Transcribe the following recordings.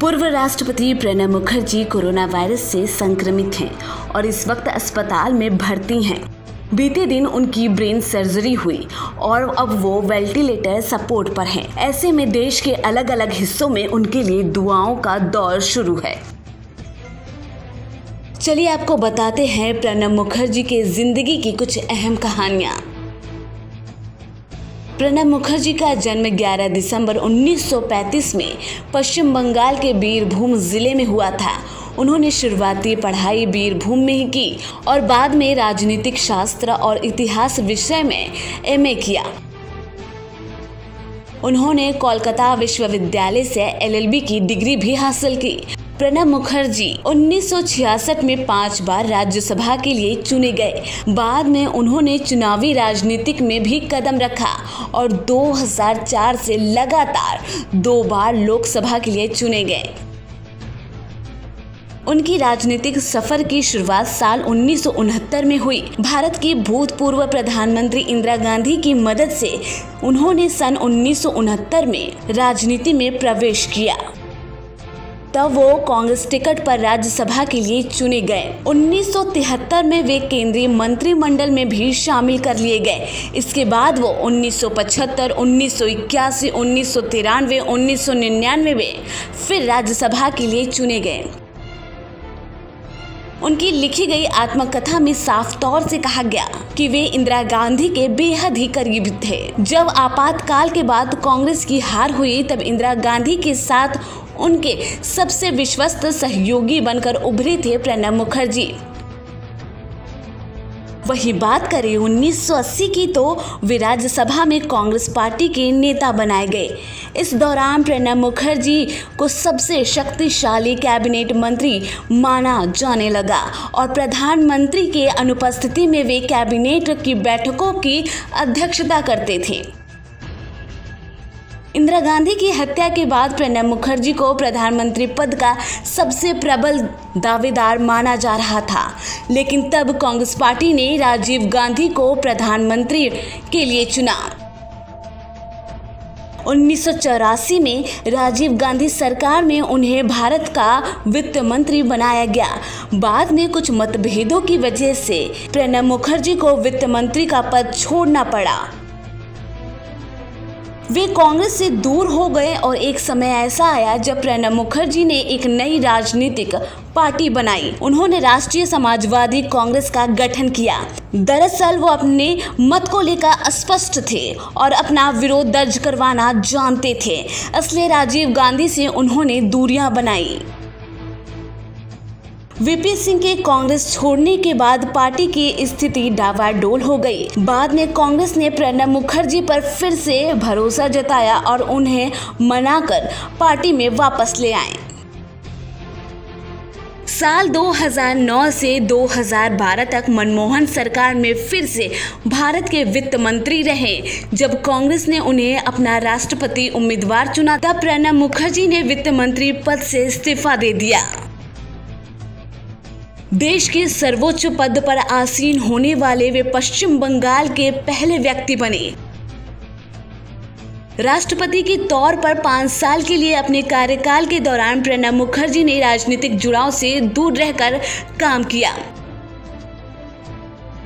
पूर्व राष्ट्रपति Pranab Mukherjee corona virus से संक्रमित हैं और इस वक्त अस्पताल में भर्ती हैं। बीते दिन उनकी ब्रेन सर्जरी हुई और अब वो वेंटिलेटर सपोर्ट पर हैं। ऐसे में देश के अलग अलग हिस्सों में उनके लिए दुआओं का दौर शुरू है। चलिए आपको बताते हैं प्रणब मुखर्जी के जिंदगी की कुछ अहम कहानियां। प्रणब मुखर्जी का जन्म 11 दिसंबर 1935 में पश्चिम बंगाल के बीरभूम जिले में हुआ था। उन्होंने शुरुआती पढ़ाई बीरभूम में ही की और बाद में राजनीतिक शास्त्र और इतिहास विषय में एमए किया। उन्होंने कोलकाता विश्वविद्यालय से एलएलबी की डिग्री भी हासिल की। प्रणब मुखर्जी 1966 में 5 बार राज्यसभा के लिए चुने गए। बाद में उन्होंने चुनावी राजनीतिक में भी कदम रखा और 2004 से लगातार 2 बार लोकसभा के लिए चुने गए। उनकी राजनीतिक सफर की शुरुआत साल 1969 में हुई। भारत की भूतपूर्व प्रधानमंत्री इंदिरा गांधी की मदद से उन्होंने सन 1969 में राजनीति में प्रवेश किया। तब वो कांग्रेस टिकट पर राज्यसभा के लिए चुने गए। 1973 में वे केंद्रीय मंत्रिमंडल में भी शामिल कर लिए गए। इसके बाद वो 1975, 1981, 1993, 1999 में फिर राज्यसभा के लिए चुने गए। उनकी लिखी गई आत्मकथा में साफ तौर से कहा गया कि वे इंदिरा गांधी के बेहद ही करीबी थे। जब आपातकाल के बाद कांग्रेस की हार हुई तब इंदिरा गांधी के साथ उनके सबसे विश्वस्त सहयोगी बनकर उभरे थे प्रणब मुखर्जी। वही बात करें 1980 की तो वे राज्यसभा में कांग्रेस पार्टी के नेता बनाए गए। इस दौरान प्रणब मुखर्जी को सबसे शक्तिशाली कैबिनेट मंत्री माना जाने लगा और प्रधानमंत्री के अनुपस्थिति में वे कैबिनेट की बैठकों की अध्यक्षता करते थे। इंदिरा गांधी की हत्या के बाद प्रणब मुखर्जी को प्रधानमंत्री पद का सबसे प्रबल दावेदार माना जा रहा था, लेकिन तब कांग्रेस पार्टी ने राजीव गांधी को प्रधानमंत्री के लिए चुना। 1984 में राजीव गांधी सरकार में उन्हें भारत का वित्त मंत्री बनाया गया। बाद में कुछ मतभेदों की वजह से प्रणब मुखर्जी को वित्त मंत्री का पद छोड़ना पड़ा। वे कांग्रेस से दूर हो गए और एक समय ऐसा आया जब प्रणब मुखर्जी ने एक नई राजनीतिक पार्टी बनाई। उन्होंने राष्ट्रीय समाजवादी कांग्रेस का गठन किया। दरअसल वो अपने मत को लेकर अस्पष्ट थे और अपना विरोध दर्ज करवाना जानते थे, इसलिए राजीव गांधी से उन्होंने दूरियां बनाई। वीपी सिंह के कांग्रेस छोड़ने के बाद पार्टी की स्थिति डावाडोल हो गई। बाद में कांग्रेस ने प्रणब मुखर्जी पर फिर से भरोसा जताया और उन्हें मनाकर पार्टी में वापस ले आए। साल 2009 से 2012 तक मनमोहन सरकार में फिर से भारत के वित्त मंत्री रहे। जब कांग्रेस ने उन्हें अपना राष्ट्रपति उम्मीदवार चुना तब प्रणब मुखर्जी ने वित्त मंत्री पद से इस्तीफा दे दिया। देश के सर्वोच्च पद पर आसीन होने वाले वे पश्चिम बंगाल के पहले व्यक्ति बने। राष्ट्रपति के तौर पर 5 साल के लिए अपने कार्यकाल के दौरान प्रणब मुखर्जी ने राजनीतिक जुड़ाव से दूर रहकर काम किया।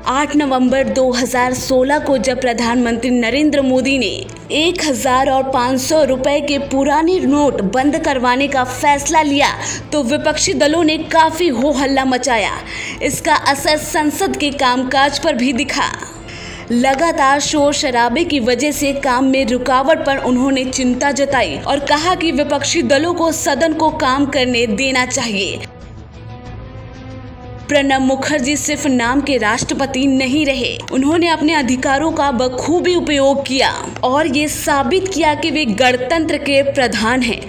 8 नवंबर 2016 को जब प्रधानमंत्री नरेंद्र मोदी ने 1000 और 500 रुपए के पुराने नोट बंद करवाने का फैसला लिया तो विपक्षी दलों ने काफी हो हल्ला मचाया। इसका असर संसद के कामकाज पर भी दिखा। लगातार शोर शराबे की वजह से काम में रुकावट पर उन्होंने चिंता जताई और कहा कि विपक्षी दलों को सदन को काम करने देना चाहिए। प्रणब मुखर्जी सिर्फ नाम के राष्ट्रपति नहीं रहे, उन्होंने अपने अधिकारों का बखूबी उपयोग किया और ये साबित किया कि वे गणतंत्र के प्रधान हैं।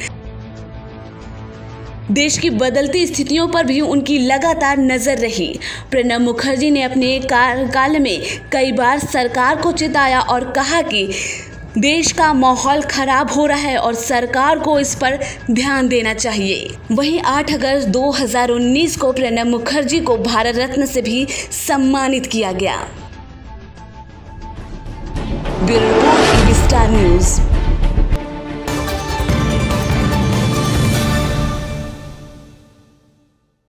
देश की बदलती स्थितियों पर भी उनकी लगातार नजर रही। प्रणब मुखर्जी ने अपने कार्यकाल में कई बार सरकार को चिताया और कहा कि देश का माहौल खराब हो रहा है और सरकार को इस पर ध्यान देना चाहिए। वहीं 8 अगस्त 2019 को प्रणब मुखर्जी को भारत रत्न से भी सम्मानित किया गया। Bureau report, star news.